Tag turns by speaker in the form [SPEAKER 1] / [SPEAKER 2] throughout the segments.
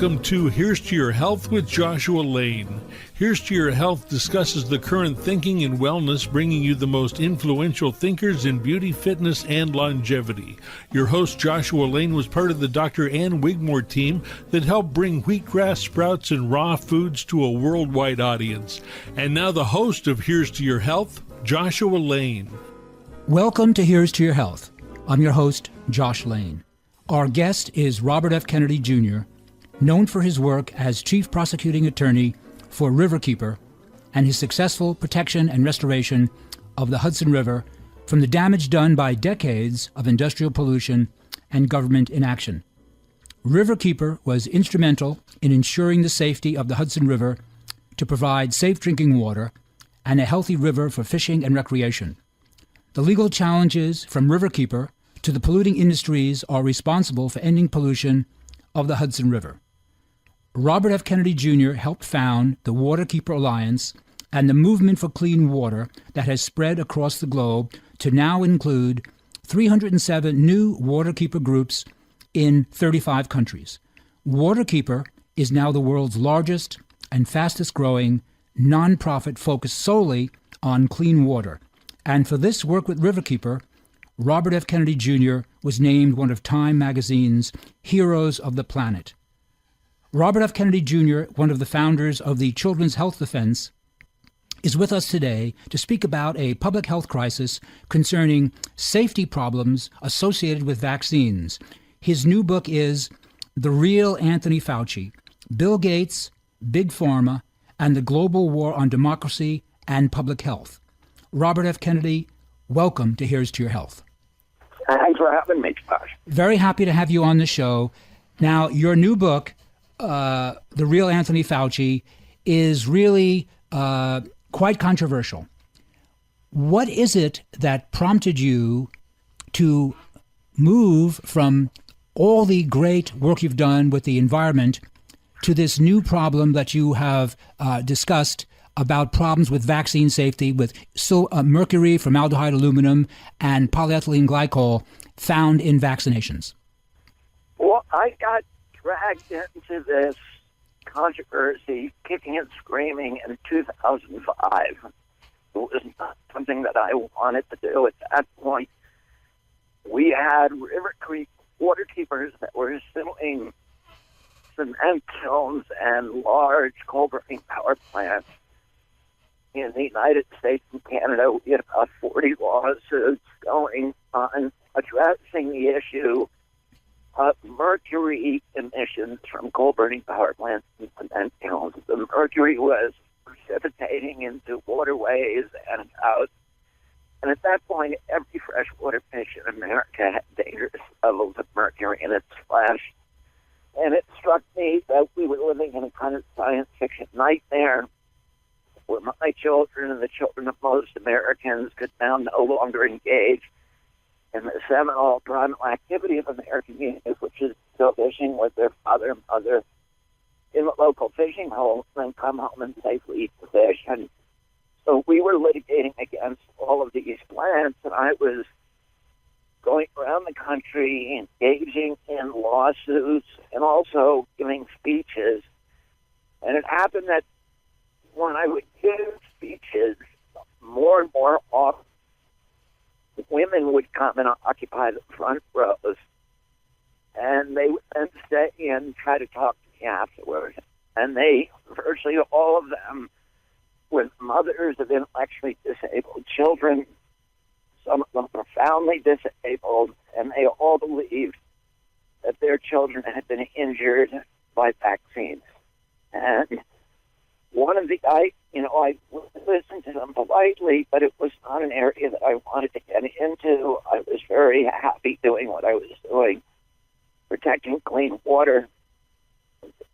[SPEAKER 1] Welcome to Here's to Your Health with Joshua Lane. Here's to Your Health discusses the current thinking in wellness, bringing you the most influential thinkers in beauty, fitness, and longevity. Your host, Joshua Lane, was part of the Dr. Ann Wigmore team that helped bring wheatgrass sprouts and raw foods to a worldwide audience. And now the host of Here's to Your Health, Joshua Lane.
[SPEAKER 2] Welcome to Here's to Your Health. I'm your host, Josh Lane. Our guest is Robert F. Kennedy, Jr., known for his work as Chief Prosecuting Attorney for Riverkeeper and his successful protection and restoration of the Hudson River from the damage done by decades of industrial pollution and government inaction. Riverkeeper was instrumental in ensuring the safety of the Hudson River to provide safe drinking water and a healthy river for fishing and recreation. The legal challenges from Riverkeeper to the polluting industries are responsible for ending pollution of the Hudson River. Robert F. Kennedy Jr. helped found the Waterkeeper Alliance and the movement for clean water that has spread across the globe to now include 307 new Waterkeeper groups in 35 countries. Waterkeeper is now the world's largest and fastest growing nonprofit focused solely on clean water. And for this work with Riverkeeper, Robert F. Kennedy Jr. was named one of Time magazine's Heroes of the Planet. Robert F. Kennedy Jr., one of the founders of the Children's Health Defense, is with us today to speak about a public health crisis concerning safety problems associated with vaccines. His new book is The Real Anthony Fauci, Bill Gates, Big Pharma, and the Global War on Democracy and Public Health. Robert F. Kennedy, welcome to Here's to Your Health.
[SPEAKER 3] Thanks for having me, Josh.
[SPEAKER 2] Very happy to have you on the show. Now, your new book, The Real Anthony Fauci, is really quite controversial. What is it that prompted you to move from all the great work you've done with the environment to this new problem that you have discussed about problems with vaccine safety with mercury, formaldehyde, aluminum, and polyethylene glycol found in vaccinations?
[SPEAKER 3] Well, I got dragged into this controversy, kicking and screaming, in 2005. It was not something that I wanted to do at that point. We had River Creek waterkeepers that were suing cement kilns and large coal-burning power plants in the United States and Canada. We had about 40 lawsuits going on addressing the issue of mercury emissions from coal-burning power plants and cement kilns. The mercury was precipitating into waterways and out. And at that point, every freshwater fish in America had dangerous levels of mercury in its flesh. And it struck me that we were living in a kind of science fiction nightmare where my children and the children of most Americans could now no longer engage in the seminal primal activity of American youth, which is go fishing with their father and mother in the local fishing hole, and then come home and safely eat the fish. And so we were litigating against all of these plants, and I was going around the country, engaging in lawsuits, and also giving speeches. And it happened that when I would give speeches, more and more often, women would come and occupy the front rows, and they would then stay and try to talk to me afterwards. And virtually all of them were mothers of intellectually disabled children, some of them profoundly disabled, and they all believed that their children had been injured by vaccines. And one of the, I listened to them politely, but it was not an area that I wanted to get into. I was very happy doing what I was doing, protecting clean water.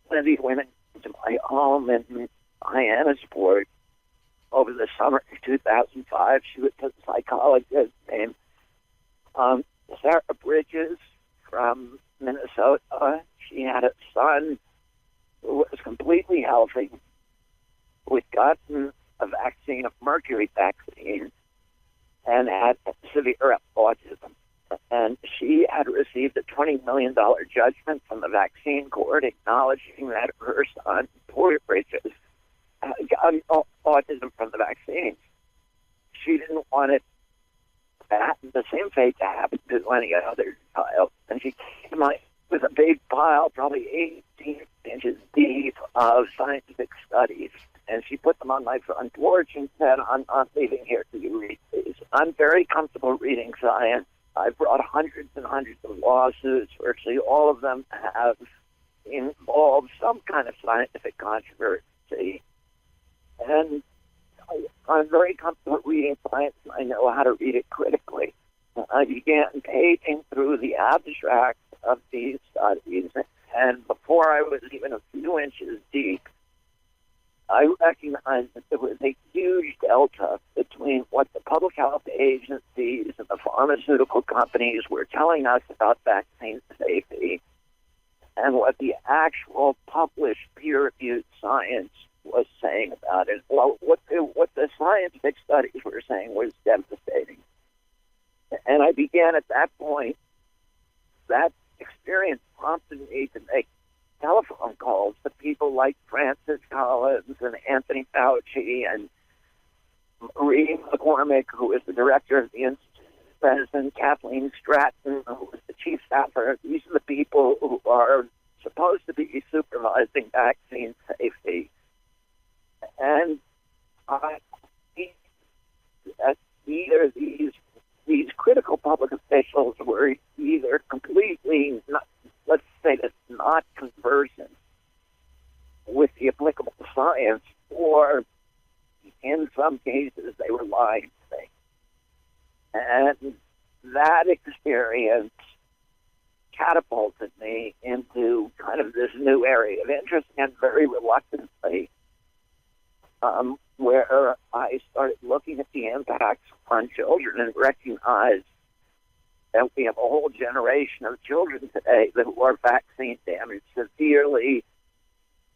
[SPEAKER 3] One of these women came to my home in Hyannisport over the summer of 2005. She was a psychologist named Sarah Bridges from Minnesota. She had a son who was completely healthy, who had gotten a vaccine, a mercury vaccine, and had severe autism. And she had received a $20 million judgment from the vaccine court acknowledging that her son, Puerto Rico's, got autism from the vaccines. She didn't want it the same fate to happen to any other child. And she came out with a big pile, probably 18 inches deep, of scientific studies. And she put them on my front porch and said, I'm not leaving here till you read these. I'm very comfortable reading science. I've brought hundreds and hundreds of lawsuits. Virtually all of them have involved some kind of scientific controversy. And I'm very comfortable reading science, and I know how to read it critically. I began paging through the abstracts of these studies, and before I was even a few inches deep, I recognized that there was a huge delta between what the public health agencies and the pharmaceutical companies were telling us about vaccine safety and what the actual published peer-reviewed science was saying about it. Well, what the scientific studies were saying was devastating. And I began at that point, that experience prompted me to make telephone calls to people like Francis Collins and Anthony Fauci and Marie McCormick, who is the director of the Institute, President Kathleen Stratton, who was the chief staffer. These are the people who are supposed to be supervising vaccine safety. And either these critical public officials were either completely, let's say this, not conversant with the applicable science, or in some cases they were lying to me. And that experience catapulted me into kind of this new area of interest, and very reluctantly, where I started looking at the impacts on children and recognized that we have a whole generation of children today that are vaccine damaged, severely,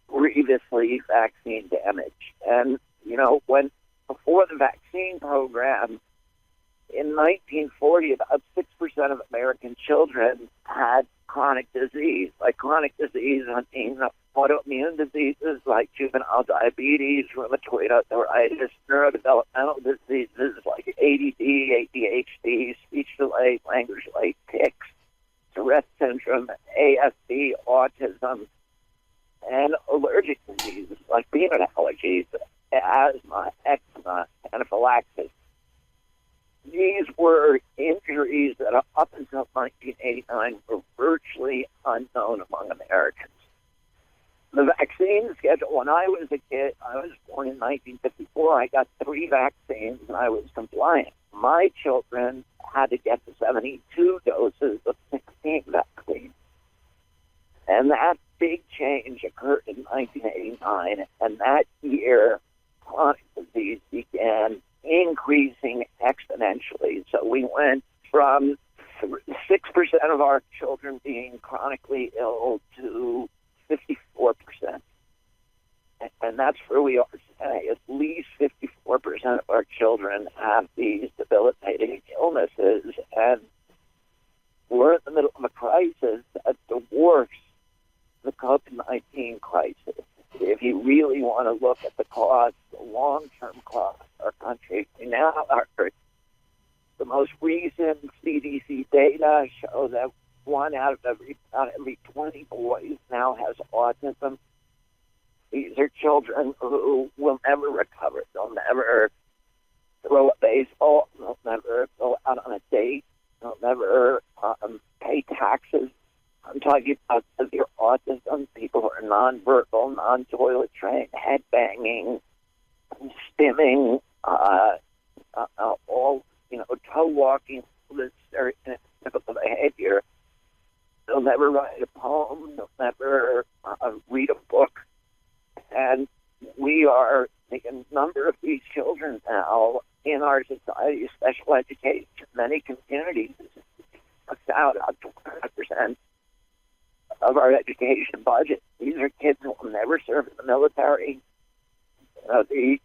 [SPEAKER 3] grievously vaccine damaged. And, before the vaccine program, in 1940, about 6% of American children had chronic disease. By chronic disease, I mean autoimmune diseases like juvenile diabetes, rheumatoid arthritis, neurodevelopmental diseases like ADD, ADHD, speech delay, language delay, tics, Tourette syndrome, ASD, autism, and allergic diseases like peanut allergies, asthma, eczema, anaphylaxis. These were injuries that up until 1989 were virtually unknown among Americans. The vaccine schedule, when I was a kid, I was born in 1954, I got 3 vaccines and I was compliant. My children had to get the 72 doses of 16 vaccines. And that big change occurred in 1989, and that year, chronic disease began increasing exponentially. So we went from 6% of our children being chronically ill to 54%. And that's where we are today. At least 54% of our children have these debilitating illnesses. And we're in the middle of a crisis that dwarfs the COVID-19 crisis. If you really want to look at the cost, the long-term cost of our country, we now are, the most recent CDC data show that 1 out of every 20 boys now has autism. These are children who will never recover. They'll never throw a baseball. They'll never go out on a date. They'll never pay taxes. I'm talking about severe autism, people who are nonverbal, non-toilet trained, headbanging, stimming, all, toe walking, this very typical behavior. They'll never write a poem. They'll never read a book. And we are taking a number of these children now in our society, special education. Many communities out 25% of our education budget. These are kids who will never serve in the military. The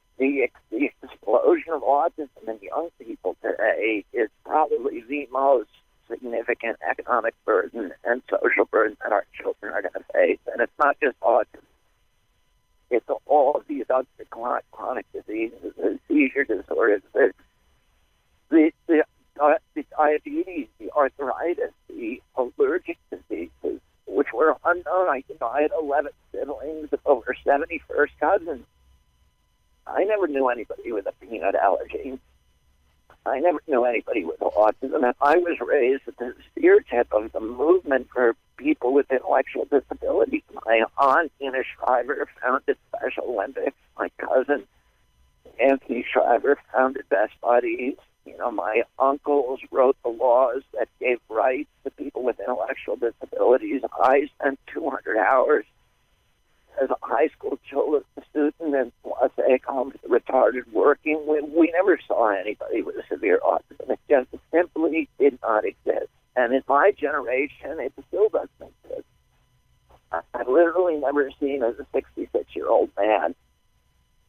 [SPEAKER 3] explosion of autism in young people today is probably the most significant economic burden and social burden that our children are going to face. And it's not just autism. It's all of these other chronic diseases, the seizure disorders, the diabetes, the arthritis, the allergic diseases, which were unknown. I had 11 siblings, over 70 first cousins. I never knew anybody with a peanut allergy. I never knew anybody with autism. And I was raised at the spearhead of the movement for people with intellectual disabilities. My aunt, Ina Shriver, founded Special Olympics. My cousin, Anthony Shriver, founded Best Buddies. My uncles wrote the laws that gave rights to people with intellectual disabilities. I spent 200 hours as a high school children's student in Wassaic Home for the Retarded working. We never saw anybody with severe autism. It just simply did not exist. And in my generation, it still doesn't exist. I've literally never seen a 66-year-old man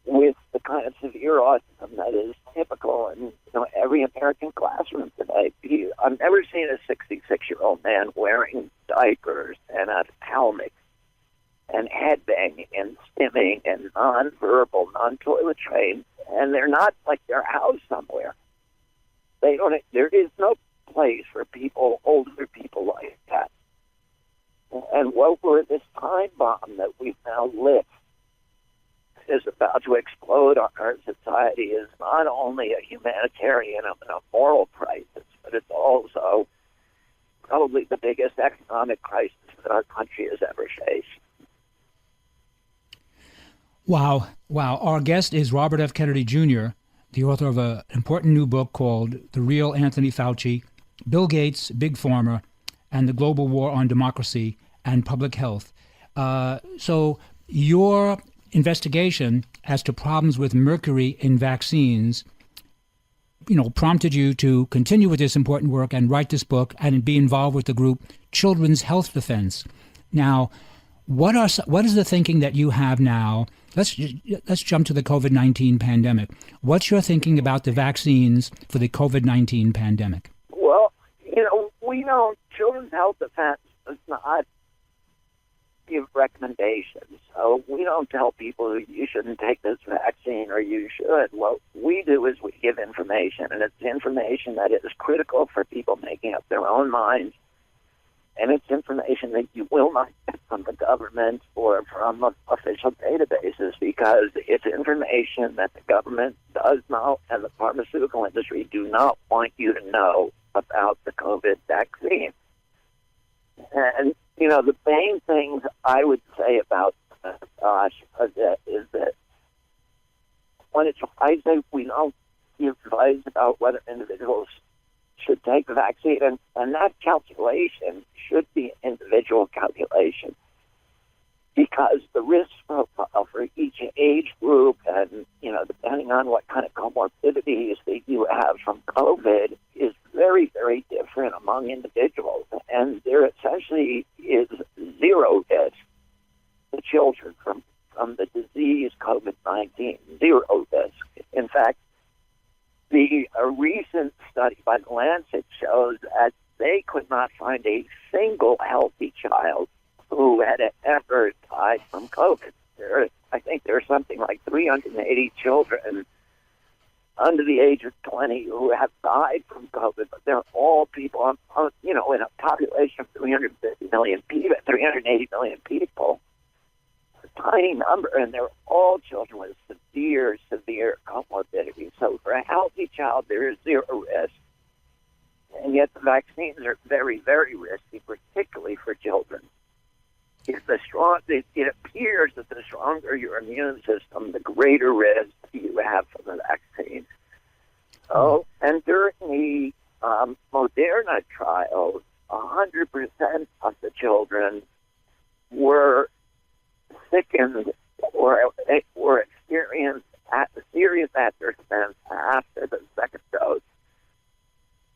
[SPEAKER 3] with the kind of severe autism that is typical in every American classroom today. I've never seen a 66-year-old man wearing diapers and a helmet and headbanging and stimming and non-verbal, non-toilet trained, and they're not like they're housed somewhere. There is no place for older people like that. And this time bomb that we've now lit is about to explode on our society is not only a humanitarian and a moral crisis, but it's also probably the biggest economic crisis that our country has ever faced.
[SPEAKER 2] Wow. Our guest is Robert F. Kennedy Jr., the author of an important new book called The Real Anthony Fauci, Bill Gates, Big Pharma, and the Global War on Democracy and Public Health. So your investigation as to problems with mercury in vaccines, prompted you to continue with this important work and write this book and be involved with the group Children's Health Defense. Now, what is the thinking that you have now? Let's jump to the COVID-19 pandemic. What's your thinking about the vaccines for the COVID-19 pandemic?
[SPEAKER 3] Well, we know Children's Health Defense does not give recommendations. So we don't tell people you shouldn't take this vaccine or you should. What we do is we give information, and it's information that is critical for people making up their own minds. And it's information that you will not get from the government or from official databases, because it's information that the government does not and the pharmaceutical industry do not want you to know about the COVID vaccine. And, the main things I would say about is that when I say we don't give advice about whether individuals should take the vaccine, and that calculation should be an individual calculation, because the risk profile for each age group and, depending on what kind of comorbidities that you have from COVID is very, very different among individuals. And there essentially is zero risk to children from the disease COVID-19, zero risk. In fact, a recent study by the Lancet shows that they could not find a single healthy child who had ever died from COVID. I think there are something like 380 children under the age of 20 who have died from COVID, but they're all people, in a population of 350 million people, 380 million people. A tiny number, and they're all children with severe comorbidity. So for a healthy child, there is zero risk. And yet the vaccines are very, very risky, particularly for children. It appears that the stronger your immune system, the greater risk you have from the vaccine. Oh, and during the Moderna trials, 100% of the children were sickened or experienced serious adverse events after the second dose.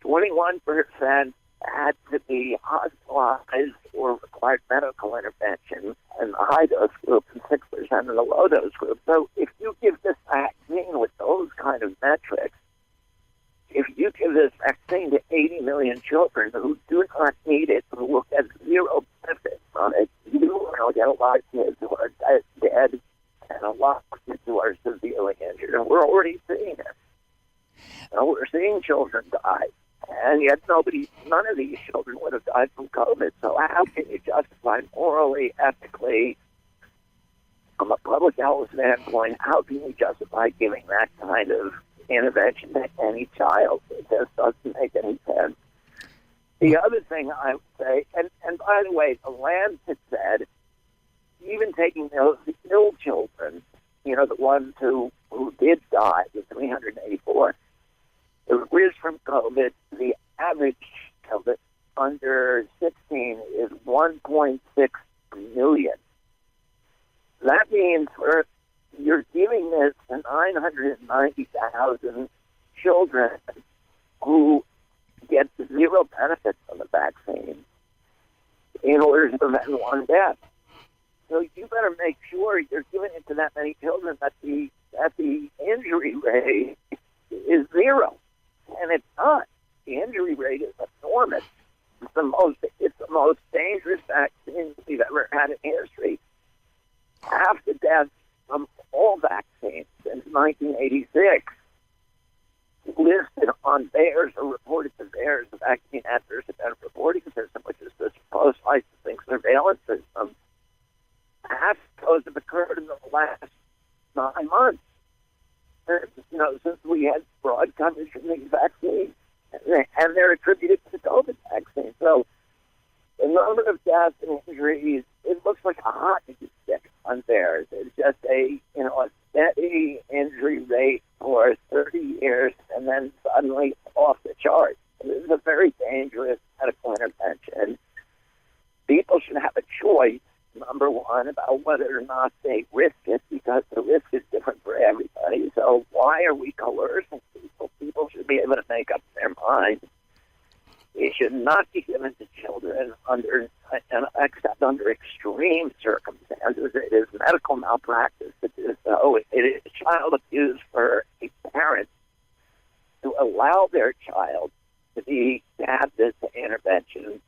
[SPEAKER 3] 21% had to be hospitalized or required medical intervention in the high-dose group and 6% in the low-dose group. So if you give this vaccine with those kind of metrics, if you give this vaccine to 80 million children who do not need it, who will get zero benefit from it. You will get a lot of kids who are dead and a lot of kids who are severely injured. And we're already seeing it. We're seeing children die. And yet none of these children would have died from COVID. So how can you justify morally, ethically, from a public health standpoint, how can you justify giving that kind of intervention to any child? It just doesn't make any sense. The other thing I would say, and by the way, the Lancet said, even taking those ill children, the ones who did die, the 384, the risk from COVID, the average of it under 16 is 1.6 million. That means you're giving this to 990,000 children who get zero benefit from the vaccine in order to prevent one death. So you better make sure you're giving it to that many children that the injury rate is zero. And it's not. The injury rate is enormous. It's the most dangerous vaccine we've ever had in history. Half the deaths from all vaccines since 1986 listed on VAERS or reported to VAERS, the Vaccine Adverse Event Reporting System, which is the post-licensing surveillance system. Half of those have occurred in the last 9 months. Since we had broad coverage from these vaccines, and they're attributed to the COVID vaccine. So the number of deaths and injuries, it looks like a hockey stick on theirs. It's just a steady injury rate for 30 years, and then suddenly off the charts. This is a very dangerous medical intervention. People should have a choice, number one, about whether or not they risk it, because the risk is different for everybody. So why are we coercing people? People should be able to make up their mind. It should not be given to children except under extreme circumstances. It is medical malpractice to do so. It is child abuse for a parent to allow their child to have this intervention.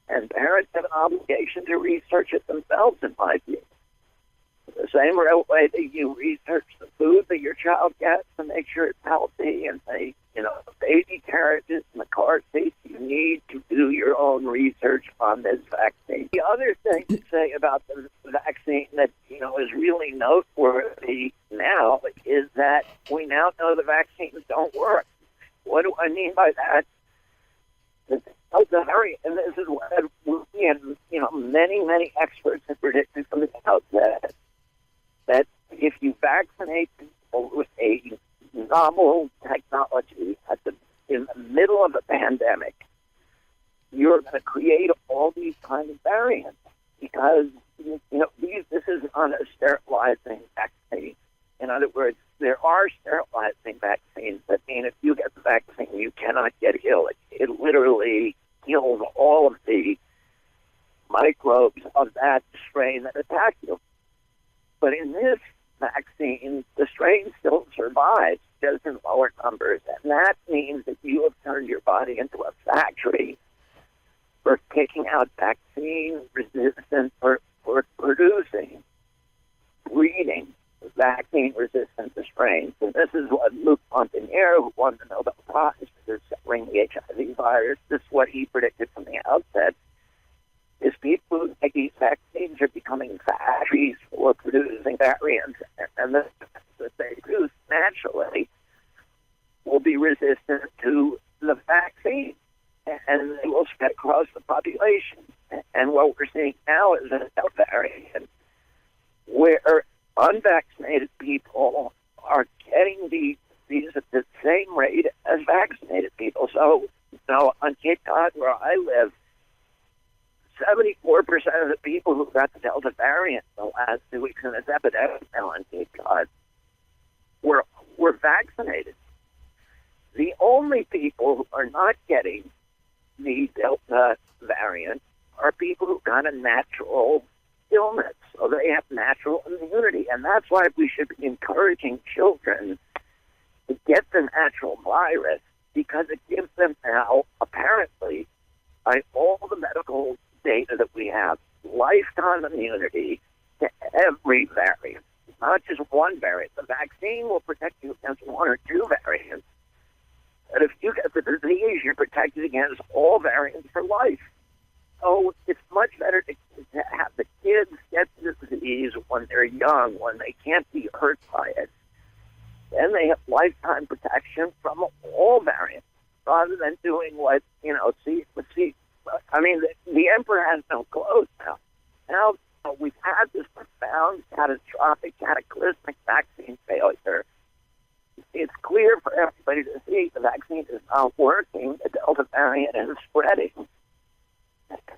[SPEAKER 3] And parents have an obligation to research it themselves, in my view. The same way that you research the food that your child gets to make sure it's healthy, and baby carriages and the car seats, you need to do your own research on this vaccine. The other thing to say about the vaccine that is really noteworthy now is that we now know the vaccines don't work. What do I mean by that? And this is what we and many experts have predicted from the outset, that if you vaccinate people with a novel technology in the middle of a pandemic, you're going to create all these kinds of variants, because this is not a sterilizing vaccine. In other words, there are sterilizing vaccines that mean if you get the vaccine, you cannot get ill. It literally kills all of the microbes of that strain that attack you. But in this vaccine, the strain still survives, just in lower numbers. And that means that you have turned your body into a factory for kicking out vaccine resistant, for producing, breeding vaccine-resistant strains. And this is what Luc Montagnier, who won the Nobel Prize for discovering the HIV virus, this is what he predicted from the outset, is people who take these vaccines are becoming factories for producing variants, and the that they produce naturally will be resistant to the vaccine, and they will spread across the population. And what we're seeing now is a Delta variant where unvaccinated people are getting these at the same rate as vaccinated people. So, on Cape Cod, where I live, 74% of the people who got the Delta variant in the last 2 weeks in this epidemic now on Cape Cod were vaccinated. The only people who are not getting the Delta variant are people who got a natural illness, so they have natural immunity, and that's why we should be encouraging children to get the natural virus because it gives them now, apparently, by all the medical data that we have, lifetime immunity to every variant, not just one variant. The vaccine will protect you against one or two variants. But if you get the disease, you're protected against all variants for life. So it's much better to have the kids get the disease when they're young, when they can't be hurt by it. Then they have lifetime protection from all variants, rather than doing what, I mean, the emperor has no clothes now. Now we've had this profound, catastrophic, cataclysmic vaccine failure. It's clear for everybody to see the vaccine is not working. The Delta variant is spreading.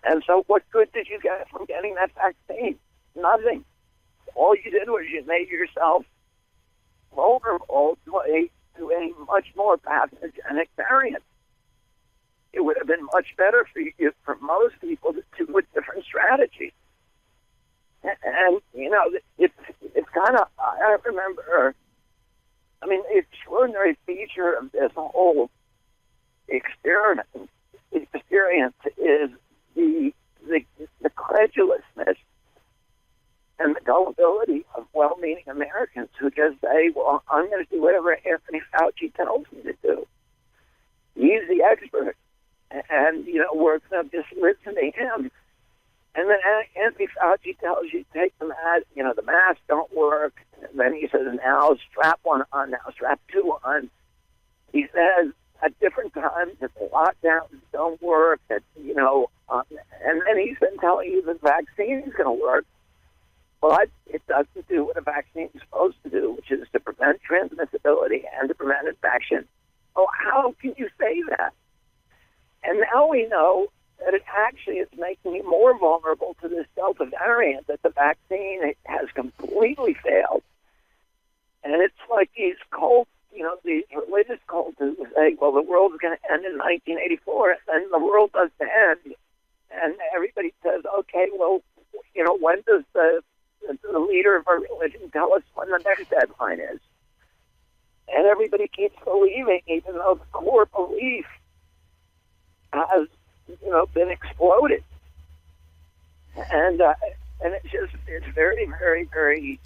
[SPEAKER 3] And so what good did you get from getting that vaccine? Nothing. All you did was you made yourself vulnerable to a much more pathogenic variant. It would have been much better for most people to do a different strategy. And, it's kind of, I remember, the extraordinary feature of this whole experience is the credulousness and the gullibility of well-meaning Americans who just say, well, I'm going to do whatever Anthony Fauci tells me to do. He's the expert. And, we're going to just listen to him. And then Anthony Fauci tells you to take the mask, the masks don't work. And then he says, now strap one on, now strap two on. He says at different times that the lockdowns don't work, that, and then he's been telling you the vaccine is going to work. But it doesn't do what a vaccine is supposed to do, which is to prevent transmissibility and to prevent infection. Oh, how can you say that? And now we know that it actually is making you more vulnerable to this Delta variant, that the vaccine has completely failed. And it's like these cults, these religious cults who say, well, the world is going to end in 1984, and the world doesn't end. And everybody says, okay, well, when does the leader of our religion tell us when the next deadline is? And everybody keeps believing, even though the core belief has, been exploded. And it's very, very, very,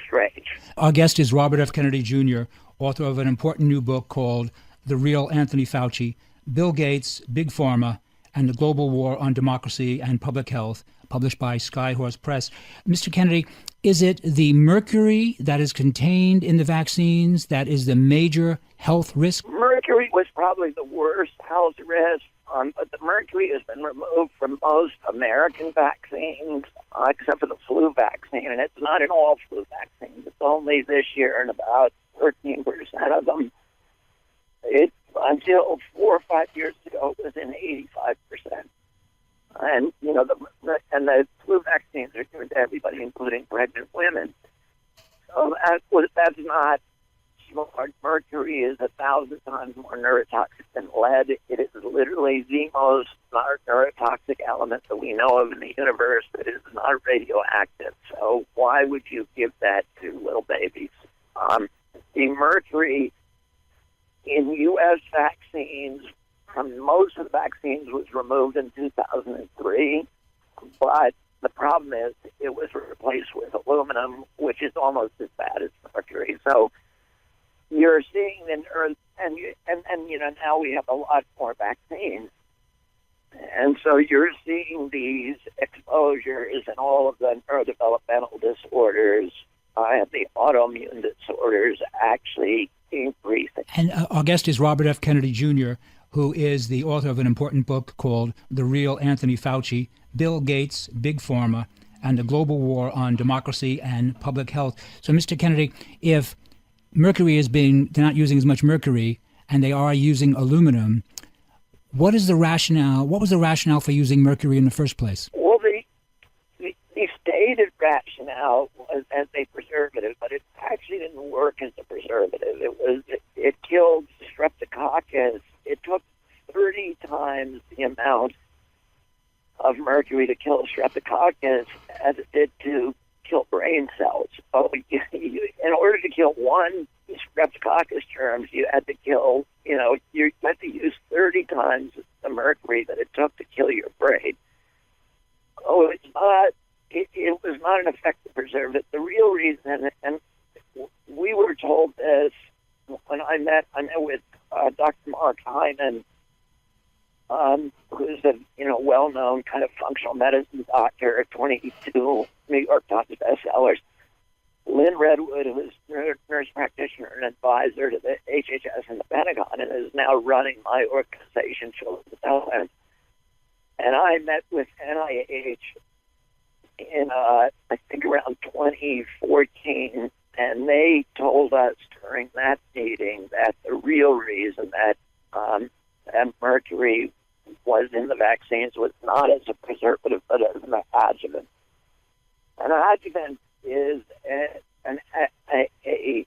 [SPEAKER 3] strange.
[SPEAKER 2] Our guest is Robert F. Kennedy Jr., author of an important new book called The Real Anthony Fauci, Bill Gates, Big Pharma, and the Global War on Democracy and Public Health, published by Skyhorse Press. Mr. Kennedy, is it the mercury that is contained in the vaccines that is the major health risk?
[SPEAKER 3] Mercury was probably the worst health risk, but the mercury has been removed from most American vaccines, except for the flu vaccine, and it's not in all flu vaccines. It's only this year in about 13% of them. Until 4 or 5 years ago, it was in 85%. And, the flu vaccines are given to everybody, including pregnant women. So that's not smart. Mercury is 1,000 times more neurotoxic than lead. It is literally the most neurotoxic element that we know of in the universe that is not radioactive. So why would you give that to little babies? The mercury in U.S. vaccines, from most of the vaccines, was removed in 2003, but the problem is it was replaced with aluminum, which is almost as bad as mercury. So you're seeing now we have a lot more vaccines, and so you're seeing these exposures and all of the neurodevelopmental disorders and the autoimmune disorders actually increasing.
[SPEAKER 2] And our guest is Robert F. Kennedy Jr., who is the author of an important book called The Real Anthony Fauci, Bill Gates, Big Pharma, and the Global War on Democracy and Public Health. So, Mr. Kennedy, if mercury they're not using as much mercury, and they are using aluminum, what is the rationale? What was the rationale for using mercury in the first place?
[SPEAKER 3] Well, the stated rationale was as a preservative, but it actually didn't work as a preservative. It killed streptococcus. It took 30 times the amount of mercury to kill streptococcus as it did to kill brain cells. So in order to kill one streptococcus germs, you had to kill you had to use 30 times the mercury that it took to kill your brain. Oh, it's not. It was not an effective preservative. The real reason, and we were told this when I met with Dr. Mark Hyman, who's a well-known kind of functional medicine doctor, 22 New York Times bestsellers. Lynn Redwood, who's a nurse practitioner and advisor to the HHS and the Pentagon, and is now running my organization, Children's Health. And I met with NIH in, I think, around 2014, and they told us during that meeting that the real reason that mercury was in the vaccines was not as a preservative, but as an adjuvant. An adjuvant is a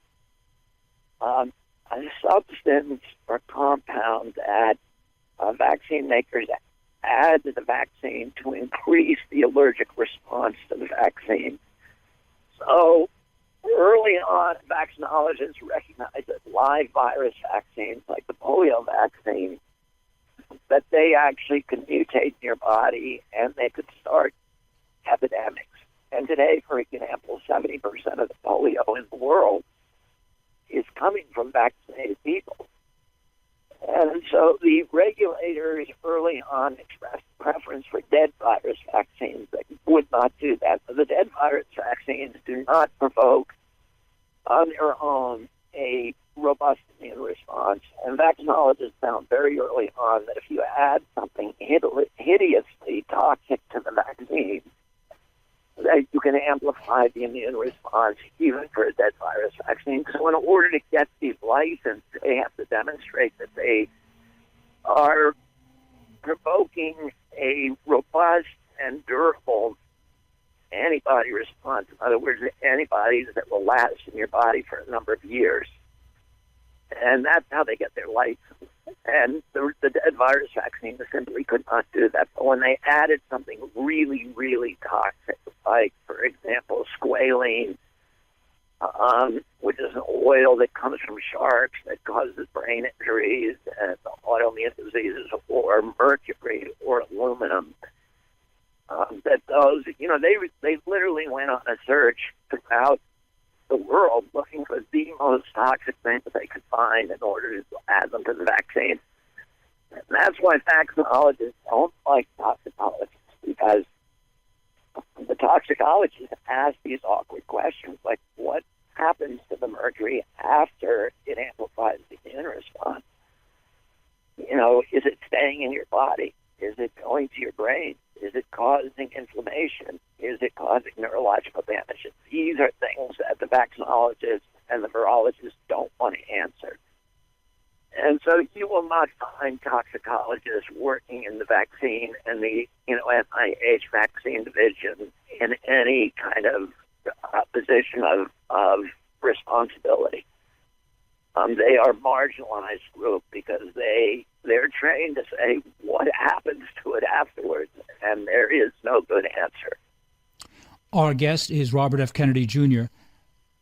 [SPEAKER 3] substance or compound that vaccine makers add to the vaccine to increase the allergic response to the vaccine. So early on, vaccinologists recognized that live virus vaccines, like the polio vaccine, that they actually could mutate in your body and they could start epidemics. And today, for example, 70% of the polio in the world is coming from vaccinated people. And so the regulators early on expressed preference for dead virus vaccines that would not do that. So the dead virus vaccines do not provoke on their own a robust immune response. And vaccinologists found very early on that if you add something hideously toxic to the vaccine, that you can amplify the immune response even for a dead virus vaccine. So in order to get these licensed, they have to demonstrate that they are provoking a robust and durable antibody response. In other words, antibodies that will last in your body for a number of years. And that's how they get their license. And the dead virus vaccine simply could not do that. But when they added something really, really toxic, like, for example, squalene, which is an oil that comes from sharks that causes brain injuries and autoimmune diseases, or mercury or aluminum, that those, they literally went on a search throughout the world looking for the most toxic things that they could find in order to add them to the vaccine. And that's why vaccinologists don't like toxicologists, because the toxicologists ask these awkward questions like, what happens to the mercury after it amplifies the immune response? Is it staying in your body? Is it going to your brain? Is it causing inflammation? Is it causing neurological damage? These are things that the vaccinologists and the virologists don't want to answer. And so you will not find toxicologists working in the vaccine and the NIH vaccine division in any kind of position of responsibility. They are a marginalized group because they're trained to say what happens to it afterwards, and there is no good answer.
[SPEAKER 2] Our guest is Robert F. Kennedy Jr.,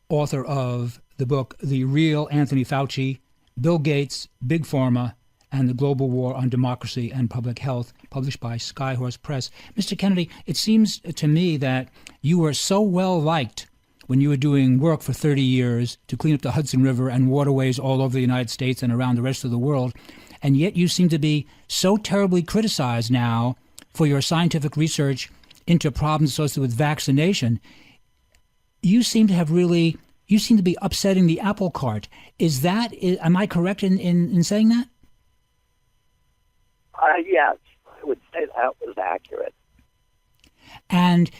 [SPEAKER 2] author of the book The Real Anthony Fauci, Bill Gates, Big Pharma, and the Global War on Democracy and Public Health, published by Skyhorse Press. Mr. Kennedy, it seems to me that you were so well liked when you were doing work for 30 years to clean up the Hudson River and waterways all over the United States and around the rest of the world, and yet you seem to be so terribly criticized now for your scientific research into problems associated with vaccination. You seem to be upsetting the apple cart. Am I correct in saying that?
[SPEAKER 3] Yes, I would say that was accurate.
[SPEAKER 2] And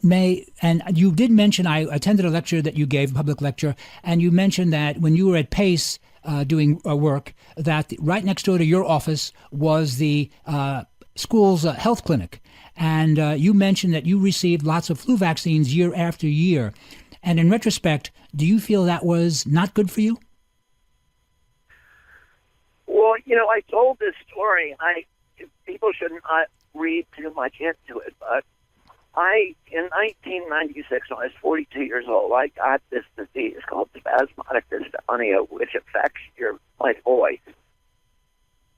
[SPEAKER 2] you did mention, I attended a lecture that you gave, a public lecture, and you mentioned that when you were at Pace doing work, that right next door to your office was the school's health clinic. And you mentioned that you received lots of flu vaccines year after year. And in retrospect, do you feel that was not good for you?
[SPEAKER 3] Well, I told this story. People should not read too much into it, but in 1996, when I was 42 years old, I got this disease called spasmodic dystonia, which affects your my voice.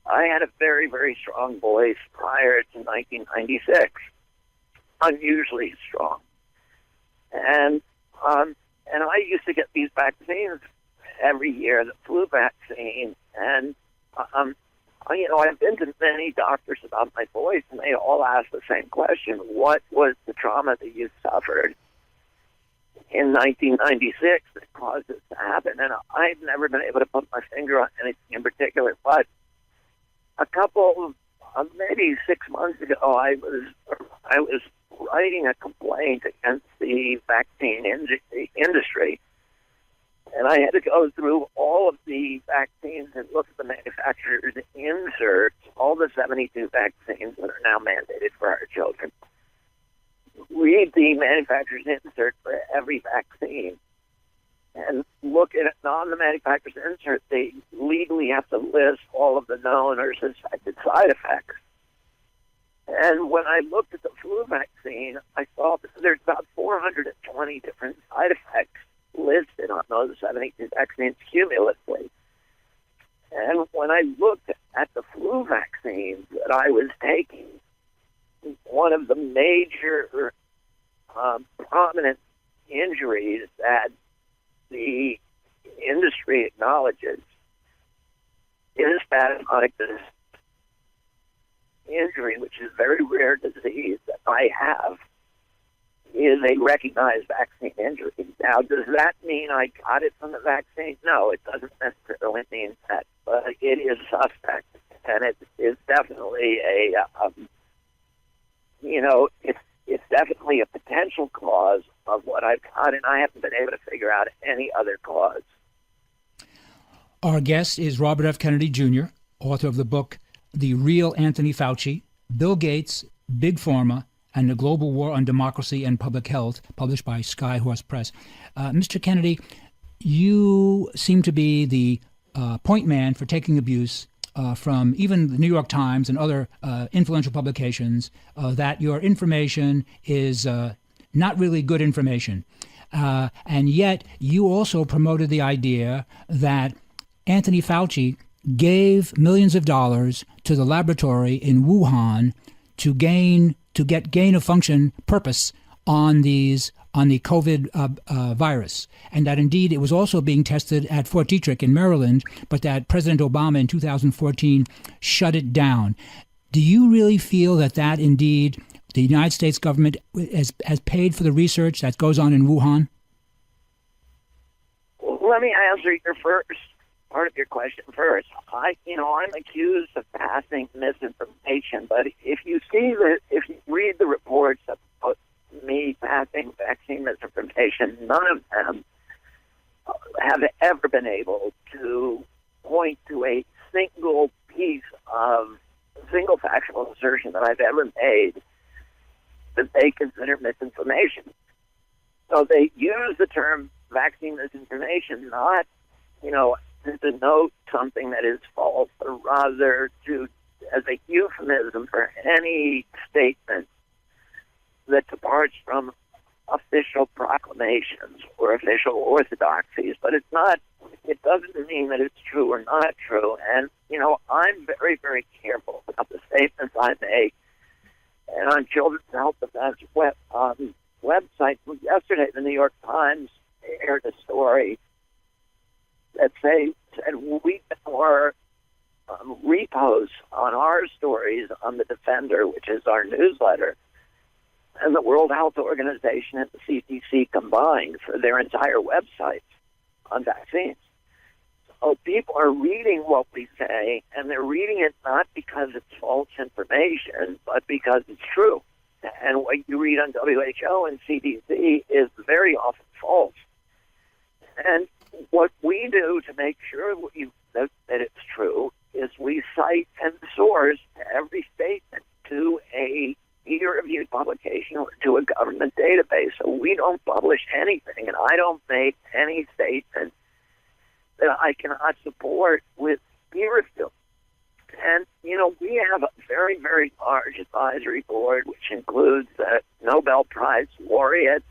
[SPEAKER 3] I had a very, very strong voice prior to 1996, unusually strong. And I used to get these vaccines every year, the flu vaccine, and I've been to many doctors about my voice, and they all ask the same question: what was the trauma that you suffered in 1996 that caused this to happen? And I've never been able to put my finger on anything in particular, but a couple of maybe 6 months ago, I was writing a complaint against the vaccine industry, and I had to go through all of the vaccines and look at the manufacturer's inserts, all the 72 vaccines that are now mandated for our children. Read the manufacturer's insert for every vaccine and look at it on the manufacturer's insert. They legally have to list all of the known or suspected side effects. And when I looked at the flu vaccine, I saw that there's about 420 different side effects listed on those 72 vaccines cumulatively. And when I looked at the flu vaccines that I was taking, one of the major prominent injuries that the industry acknowledges is spasmodic injury, which is a very rare disease that I have, is a recognized vaccine injury. Now, does that mean I got it from the vaccine? No, it doesn't necessarily mean that, but it is suspect, and it is definitely it's definitely a potential cause of what I've got, and I haven't been able to figure out any other cause.
[SPEAKER 2] Our guest is Robert F. Kennedy Jr., author of the book The Real Anthony Fauci, Bill Gates, Big Pharma, and the Global War on Democracy and Public Health, published by Skyhorse Press. Mr. Kennedy, you seem to be the point man for taking abuse from even the New York Times and other influential publications that your information is not really good information. And yet you also promoted the idea that Anthony Fauci gave millions of dollars to the laboratory in Wuhan to get gain of function purpose on the COVID virus, and that indeed it was also being tested at Fort Detrick in Maryland, but that President Obama in 2014 shut it down. Do you really feel that indeed the United States government has paid for the research that goes on in Wuhan?
[SPEAKER 3] Well, let me answer your first part of your question first. I'm accused of passing misinformation, but if you read the reports about me passing vaccine misinformation, none of them have ever been able to point to a single factual assertion that I've ever made that they consider misinformation. So they use the term vaccine misinformation not, to denote something that is false, but rather as a euphemism for any statement that departs from official proclamations or official orthodoxies. But it doesn't mean that it's true or not true. And, I'm very, very careful about the statements I make. And on Children's Health Defense website, yesterday the New York Times aired a story that said we get more reposts on our stories on the Defender, which is our newsletter, and the World Health Organization and the CDC combined for their entire websites on vaccines. So people are reading what we say, and they're reading it not because it's false information, but because it's true. And what you read on WHO and CDC is very often false. And what we do to make sure that it's true is we cite and source every statement to a peer-reviewed publication or to a government database. So we don't publish anything, and I don't make any statement that I cannot support with peer review. And, we have a very, very large advisory board, which includes Nobel Prize laureate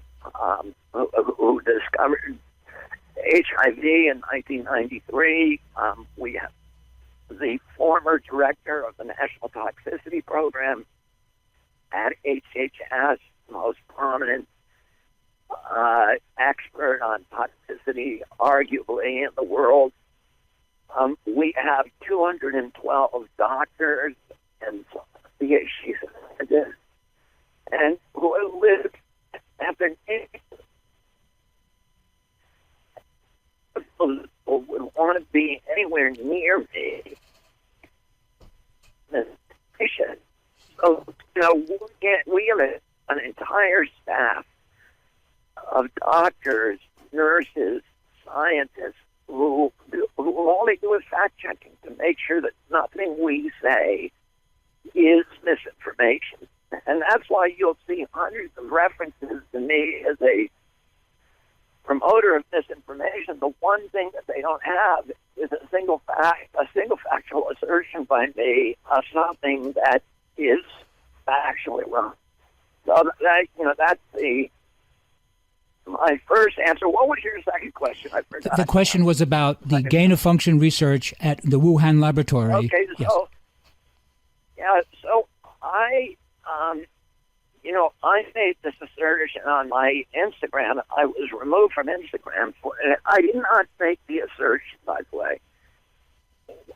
[SPEAKER 3] who discovered HIV in 1993. We have the former director of the National Toxicity Program at HHS, most prominent expert on toxicity, arguably, in the world. We have 212 doctors and PhD scientists, and who have lived after people would want to be anywhere near me. This patient. So, we have an entire staff of doctors, nurses, scientists who all they do is fact checking to make sure that nothing we say is misinformation. And that's why you'll see hundreds of references to me as a promoter of misinformation. The one thing that they don't have is a single factual assertion by me of something that is factually wrong. So that's my first answer. What was your second question? I forgot.
[SPEAKER 2] The question was about the gain-of-function research at the Wuhan laboratory.
[SPEAKER 3] Okay, so I made this assertion on my Instagram. I was removed from Instagram for it. I did not make the assertion, by the way,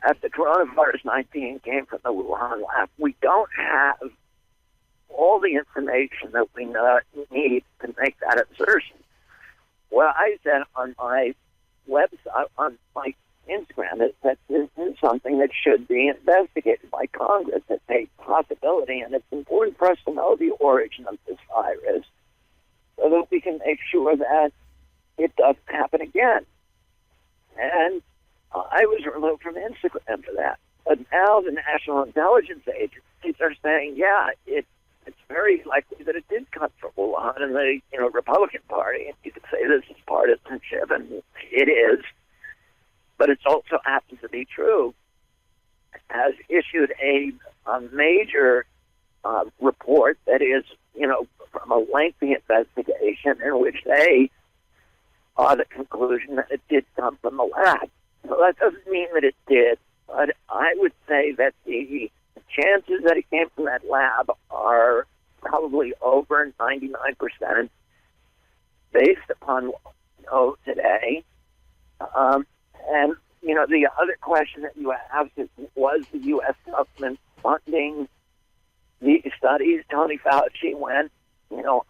[SPEAKER 3] that the coronavirus 19 came from the Wuhan lab. We don't have all the information that we need to make that assertion. What I said on my website, on my Instagram, is that this is something that should be investigated by Congress as a possibility, and it's important for us to know the origin of this virus so that we can make sure that it doesn't happen again. And I was removed from Instagram for that. But now the National Intelligence Agencies are saying, it's very likely that it did come from Wuhan and the Republican Party. And you could say this is partisanship, and it is. But it also happens to be true, has issued a major report that is, from a lengthy investigation in which they are the conclusion that it did come from the lab. So that doesn't mean that it did, but I would say that the chances that it came from that lab are probably over 99% based upon what we know today. And, the other question that you asked is, was the U.S. government funding these studies? Tony Fauci went,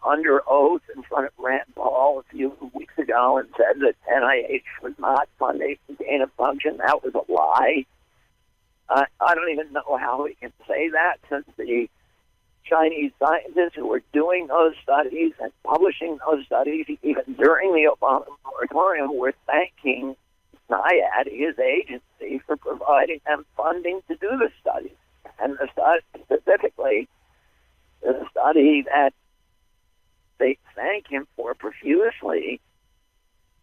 [SPEAKER 3] under oath in front of Rand Paul a few weeks ago and said that NIH was not funding gain of function. That was a lie. I don't even know how we can say that, since the Chinese scientists who were doing those studies and publishing those studies, even during the Obama moratorium, were thanking NIAID, his agency, for providing them funding to do the studies. And the study, specifically, the study that they thank him for profusely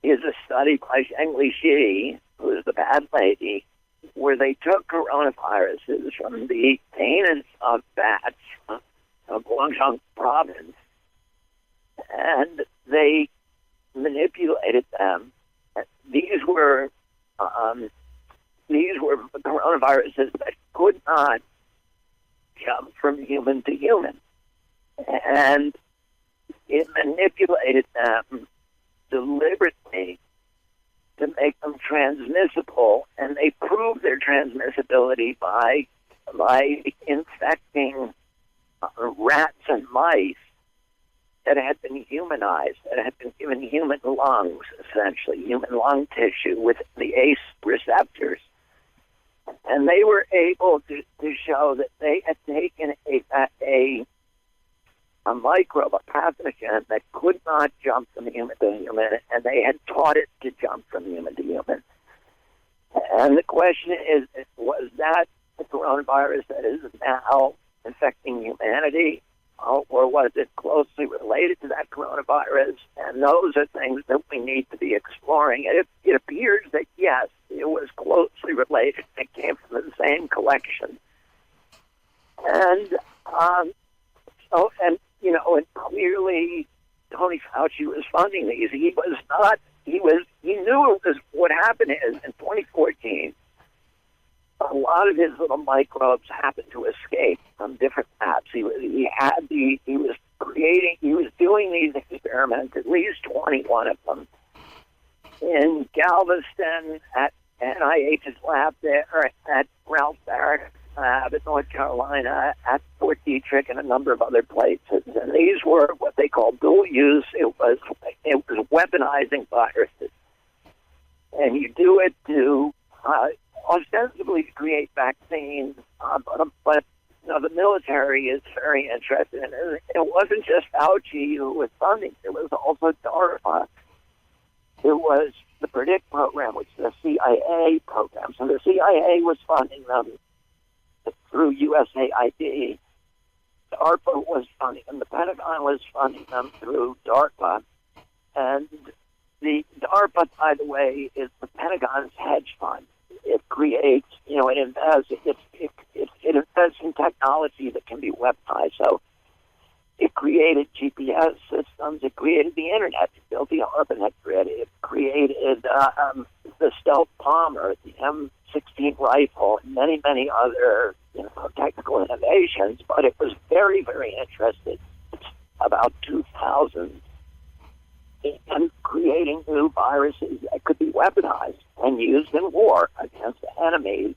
[SPEAKER 3] is a study by Zheng Lixi, who is the bad lady, where they took coronaviruses from the anus of bats of Guangdong province, and they manipulated them. These were coronaviruses that could not jump from human to human, and it manipulated them deliberately to make them transmissible, and they proved their transmissibility by infecting rats and mice that had been humanized, that had been given human lungs, essentially, human lung tissue with the ACE receptors. And they were able to show that they had taken a microbe, a pathogen that could not jump from human to human, and they had taught it to jump from human to human. And the question is, was that the coronavirus that is now infecting humanity, or was it closely related to that coronavirus? And those are things that we need to be exploring. It appears that, yes, it was closely related. It came from the same collection. And and clearly Tony Fauci was funding these. He he knew it was what happened is in 2014. A lot of his little microbes happened to escape from different labs. He was doing these experiments, at least 21 of them, in Galveston at NIH's lab there, at Ralph Barrett's lab in North Carolina, at Fort Detrick, and a number of other places. And these were what they call dual use. It was weaponizing viruses, and you do it to ostensibly to create vaccines, but the military is very interested in it. It wasn't just Fauci who was funding it. It was also DARPA. It was the PREDICT program, which is the CIA program. So the CIA was funding them through USAID. DARPA was funding them. The Pentagon was funding them through DARPA. And the DARPA, by the way, is the Pentagon's hedge fund. It creates, it invests in technology that can be weaponized. So it created GPS systems. It created the internet. It built the ARPANET grid. It created the stealth bomber, the M16 rifle, and many, many other technical innovations. But it was very, very interested about 2000 in creating new viruses that could be weaponized and used in war against enemies,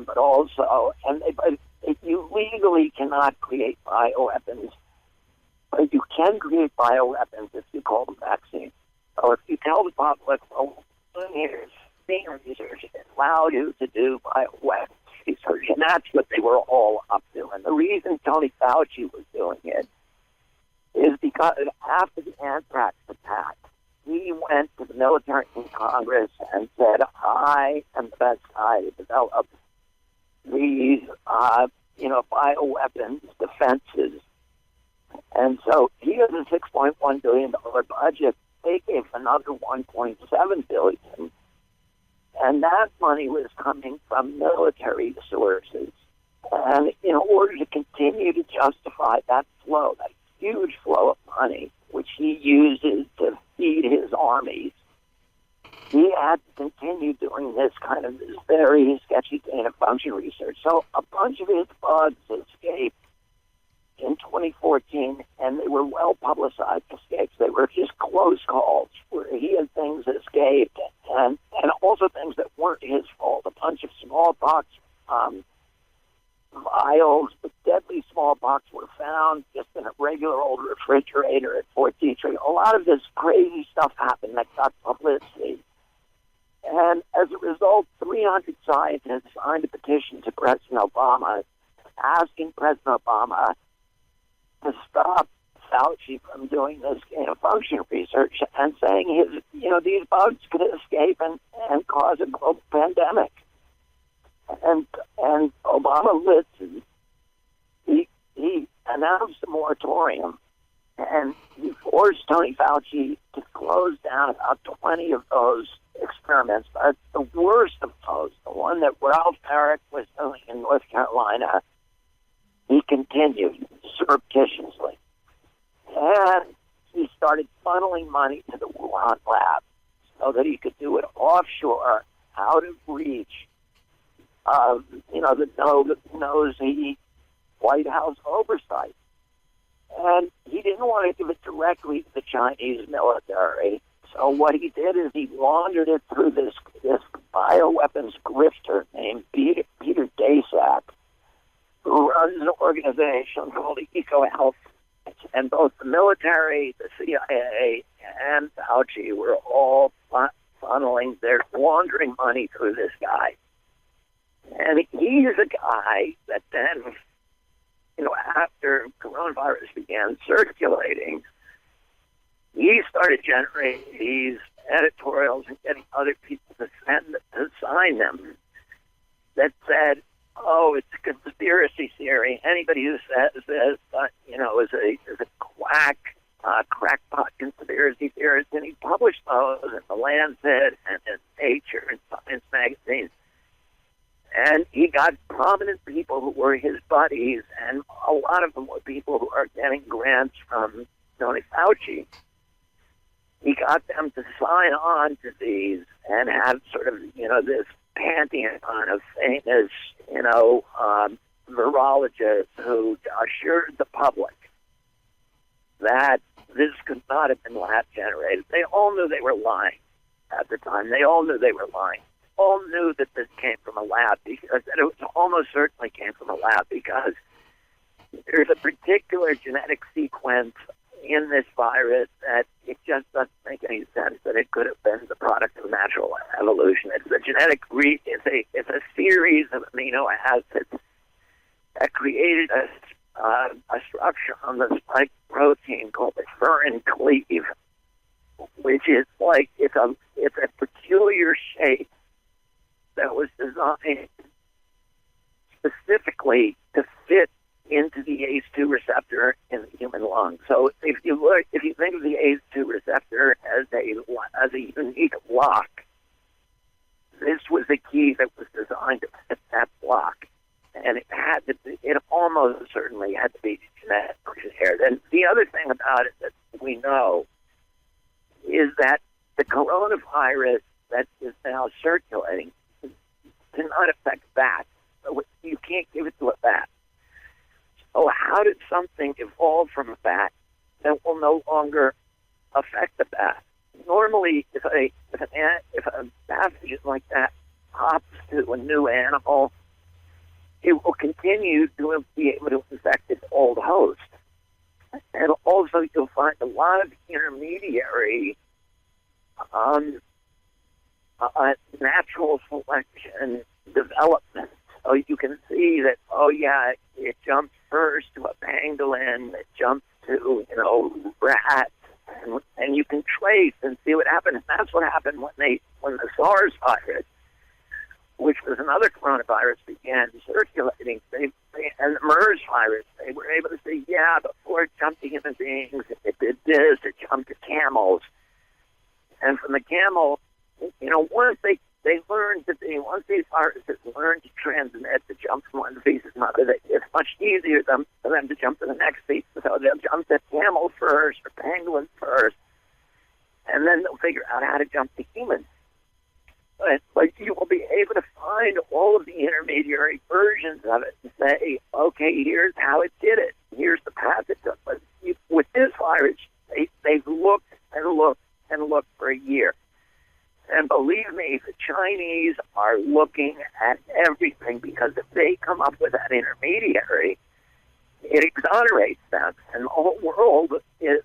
[SPEAKER 3] but also, but you legally cannot create bioweapons, but you can create bioweapons if you call them vaccines. So if you tell the public, here's research, it allows you to do bioweapons research, and that's what they were all up to. And the reason Tony Fauci was doing it is because after the anthrax attack, he went to the military and Congress and said, I am the best guy to develop these, bioweapons defenses. And so he has a $6.1 billion budget. They gave another $1.7 billion. And that money was coming from military sources. And in order to continue to justify that flow, that huge flow of money, which he uses to feed his armies, he had to continue doing this very sketchy gain-of-function research. So a bunch of his bugs escaped in 2014, and they were well-publicized escapes. They were just close calls where he had things escaped, and also things that weren't his fault. A bunch of smallpox vials with deadly smallpox were found just in a regular old refrigerator at Fort Detrick. A lot of this crazy stuff happened that got publicity. And as a result, 300 scientists signed a petition to President Obama asking President Obama to stop Fauci from doing this gain-of-function research and saying these bugs could escape and cause a global pandemic. And Obama listened. He announced a moratorium, and he forced Tony Fauci to close down about 20 of those experiments. But the worst of those, the one that Ralph Barrett was doing in North Carolina, he continued surreptitiously. And he started funneling money to the Wuhan lab so that he could do it offshore, out of reach of, the nosy White House oversight. And he didn't want to give it directly to the Chinese military. So what he did is he laundered it through this bioweapons grifter named Peter Daszak, who runs an organization called EcoHealth. And both the military, the CIA, and Fauci were all funneling, they're laundering money through this guy. And he's a guy that then, after coronavirus began circulating, he started generating these editorials and getting other people to sign them that said, oh, it's a conspiracy theory. Anybody who says this, is a quack, crackpot conspiracy theorist. And he published those in The Lancet and in Nature and Science magazines. And he got prominent people who were his buddies, and a lot of them were people who are getting grants from Tony Fauci. he got them to sign on to these and have sort of, this pantheon of famous, virologists who assured the public that this could not have been lab generated. They all knew they were lying at the time. They all knew they were lying. All knew that this came from a lab, because that it almost certainly came from a lab, because there's a particular genetic sequence in this virus that it just doesn't make any sense that it could have been the product of natural evolution. It's a genetic it's a series of amino acids that created a structure on the spike protein called the furin cleave, which is like it's a peculiar shape that was designed specifically to fit into the ACE2 receptor in the human lung. So if you think of the ACE2 receptor as a unique lock, this was a key that was designed to fit that block, and it almost certainly had to be genetically shared. And the other thing about it that we know is that the coronavirus that is now circulating cannot affect bats. So you can't give it to a bat. So how did something evolve from a bat that will no longer affect the bat? Normally, if a pathogen like that hops to a new animal, it will continue to be able to infect its old host. And also, you'll find a lot of intermediary natural selection development. So you can see that, it jumps first to a pangolin, it jumps to, rats, and you can trace and see what happened. And that's what happened when the SARS virus, which was another coronavirus, began circulating. And the MERS virus, they were able to say, before it jumped to human beings, it did this, it jumped to camels. And from the camel, once these viruses learn to transmit, to jump from one species to another, it's much easier for them to jump to the next species. So they'll jump to camel first or penguin first, and then they'll figure out how to jump to humans. But you will be able to find all of the intermediary versions of it and say, okay, here's how it did it. Here's the path it took. But with this virus, they've looked and looked and looked for a year. And believe me, the Chinese are looking at everything, because if they come up with that intermediary, it exonerates them. And the whole world is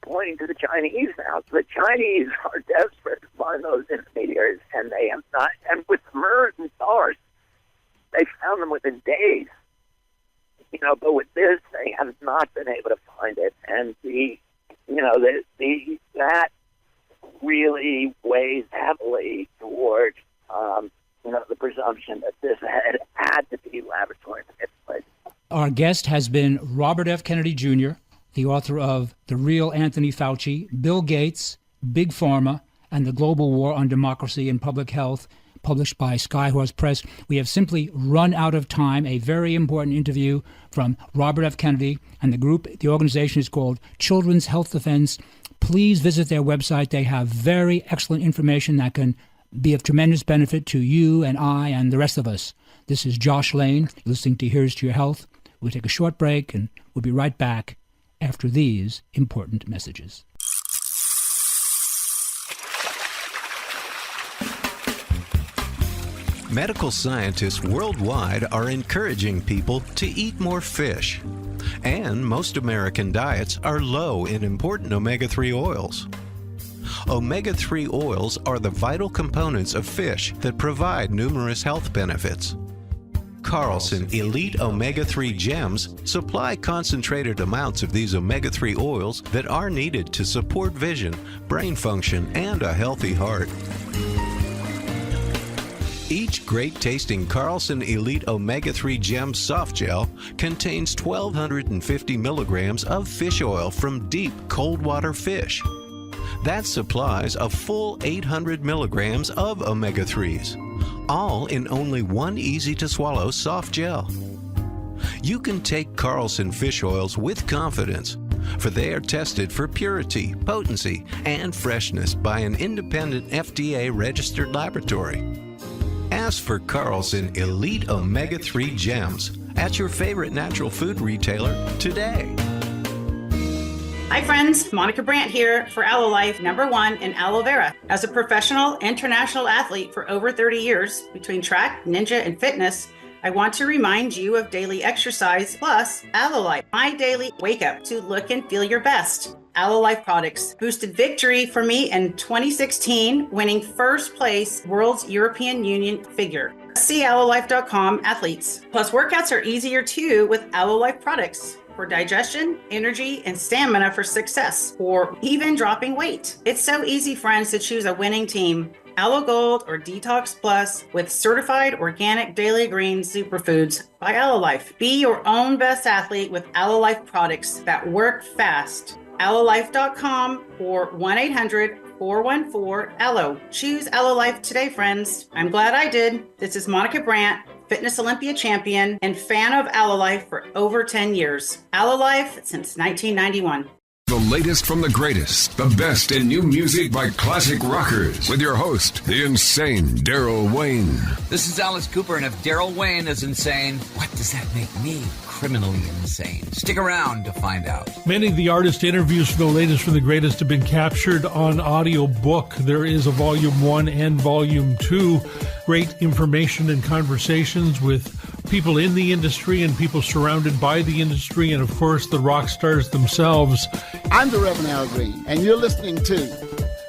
[SPEAKER 3] pointing to the Chinese now. So the Chinese are desperate to find those intermediaries, and they have not. And with MERS and SARS, they found them within days. But with this, they have not been able to find it. And that really weighs heavily toward, the presumption that this had to be laboratory manipulated.
[SPEAKER 2] Our guest has been Robert F. Kennedy Jr., the author of The Real Anthony Fauci, Bill Gates, Big Pharma, and the Global War on Democracy and Public Health, published by Skyhorse Press. We have simply run out of time. A very important interview from Robert F. Kennedy and the organization is called Children's Health Defense. Please visit their website. They have very excellent information that can be of tremendous benefit to you and I and the rest of us. This is Josh Lane, listening to Here's to Your Health. We'll take a short break, and we'll be right back after these important messages.
[SPEAKER 4] Medical scientists worldwide are encouraging people to eat more fish. And most American diets are low in important omega-3 oils. Omega-3 oils are the vital components of fish that provide numerous health benefits. Carlson Elite Omega-3 Gems supply concentrated amounts of these omega-3 oils that are needed to support vision, brain function, and a healthy heart. Each great-tasting Carlson Elite Omega-3 Gem Soft Gel contains 1,250 milligrams of fish oil from deep cold water fish. That supplies a full 800 milligrams of omega-3s, all in only one easy-to-swallow soft gel. You can take Carlson fish oils with confidence for they are tested for purity, potency, and freshness by an independent FDA-registered laboratory. Ask for Carlson Elite Omega-3 Gems at your favorite natural food retailer today.
[SPEAKER 5] Hi friends, Monica Brandt here for AlloLife, #1 in aloe vera. As a professional international athlete for over 30 years between track, ninja, and fitness, I want to remind you of daily exercise plus AlloLife, my daily wake up to look and feel your best. AlloLife products boosted victory for me in 2016, winning first place World's European Union figure. See allolife.com athletes. Plus workouts are easier too with AlloLife products for digestion, energy, and stamina for success, or even dropping weight. It's so easy, friends, to choose a winning team. Aloe Gold or Detox Plus with certified organic daily green superfoods by AlloLife. Be your own best athlete with AlloLife products that work fast. allolife.com or 1-800-414-ALLO. Choose AlloLife today, friends. I'm glad I did. This is Monica Brandt, Fitness Olympia champion and fan of AlloLife for over 10 years. AlloLife since 1991.
[SPEAKER 6] The latest from the greatest, the best in new music by classic rockers, with your host, the insane Daryl Wayne.
[SPEAKER 7] This is Alice Cooper, and if Daryl Wayne is insane, what does that make me? Criminally insane. Stick around to find out.
[SPEAKER 1] Many of the artist interviews for the latest from the greatest have been captured on audio book. There is a Volume 1 and Volume 2. Great information and conversations with people in the industry and people surrounded by the industry, and of course the rock stars themselves.
[SPEAKER 8] I'm the Reverend Al Green, and you're listening to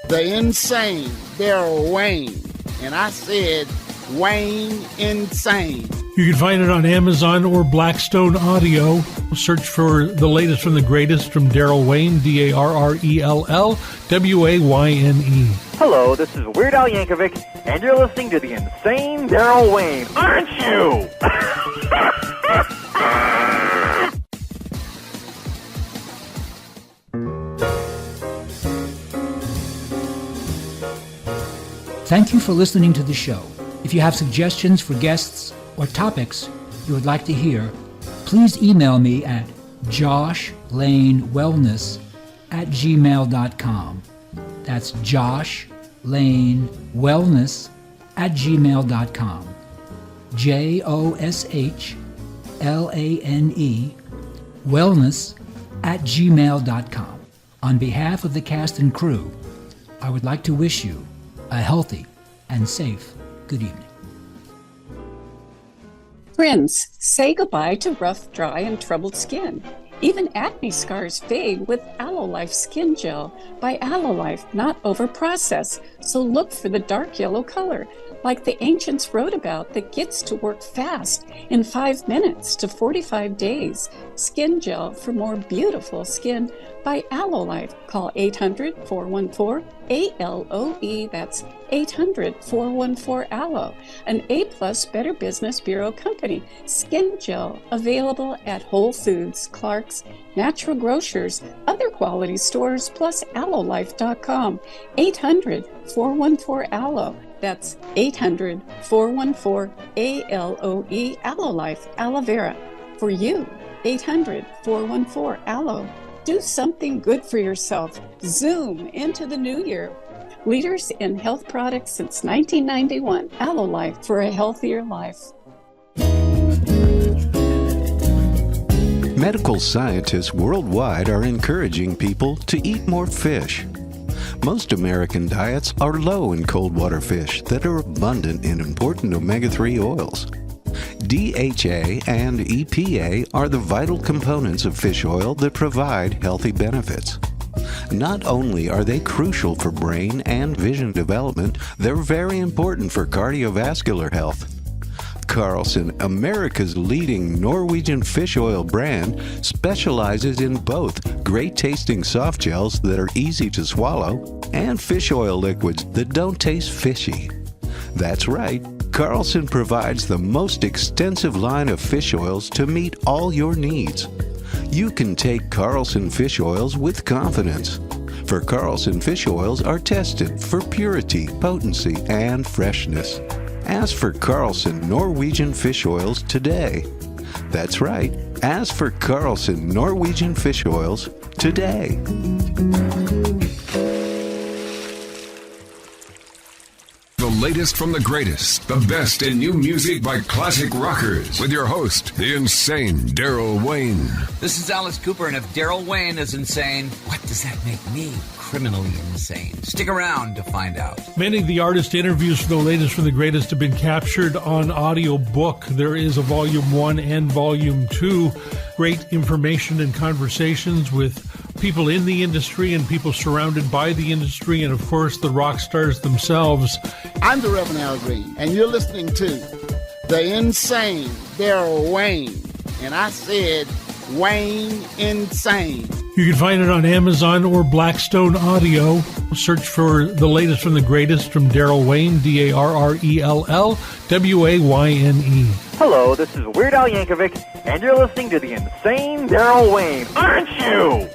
[SPEAKER 8] the insane Daryl Wayne. And I said Wayne Insane.
[SPEAKER 1] You can find it on Amazon or Blackstone Audio. Search for the latest from the greatest from Daryl Wayne, Darrell Wayne.
[SPEAKER 9] Hello, this is Weird Al Yankovic, and you're listening to the insane Daryl Wayne, aren't you?
[SPEAKER 2] Thank you for listening to the show. If you have suggestions for guests or topics you would like to hear, please email me at joshlane.wellness@gmail.com. That's joshlane@gmail.com. JOSHLANE wellness@gmail.com. On behalf of the cast and crew, I would like to wish you a healthy and safe good evening.
[SPEAKER 10] Friends, say goodbye to rough, dry, and troubled skin. Even acne scars fade with AlloLife Skin Gel by AlloLife, not over-processed. So look for the dark yellow color, like the ancients wrote about, that gets to work fast in 5 minutes to 45 days. Skin Gel for more beautiful skin by AlloLife. Call 800-414-ALOE. That's 800-414-ALLO. An A+ Better Business Bureau company. Skin Gel available at Whole Foods, Clark's, Natural Grocers, other quality stores, plus allolife.com. 800-414-ALLO. That's 800-414-ALOE. AlloLife, aloe vera. For you, 800-414-ALLO. Do something good for yourself. Zoom into the new year. Leaders in health products since 1991. AlloLife, for a healthier life.
[SPEAKER 4] Medical scientists worldwide are encouraging people to eat more fish. Most American diets are low in cold water fish that are abundant in important omega-3 oils. DHA and EPA are the vital components of fish oil that provide healthy benefits. Not only are they crucial for brain and vision development, they're very important for cardiovascular health. Carlson, America's leading Norwegian fish oil brand, specializes in both great-tasting soft gels that are easy to swallow and fish oil liquids that don't taste fishy. That's right, Carlson provides the most extensive line of fish oils to meet all your needs. You can take Carlson fish oils with confidence, for Carlson fish oils are tested for purity, potency, and freshness. Ask for Carlson Norwegian fish oils today. That's right, ask for Carlson Norwegian fish oils today.
[SPEAKER 6] The latest from the greatest, the best in new music by classic rockers, with your host, the insane Daryl Wayne.
[SPEAKER 7] This is Alice Cooper, and if Daryl Wayne is insane, what does that make me? Criminally insane. Stick around to find out.
[SPEAKER 1] Many of the artist interviews for the latest from the greatest have been captured on audio book. There is a Volume 1 and Volume 2. Great information and conversations with people in the industry and people surrounded by the industry, and of course the rock stars themselves.
[SPEAKER 8] I'm the Reverend Al Green, and you're listening to the insane Daryl Wayne. And I said Wayne Insane.
[SPEAKER 1] You can find it on Amazon or Blackstone Audio. Search for the latest from the greatest from Daryl Wayne, Darrell Wayne.
[SPEAKER 9] Hello, this is Weird Al Yankovic, and you're listening to the insane Daryl Wayne, aren't you?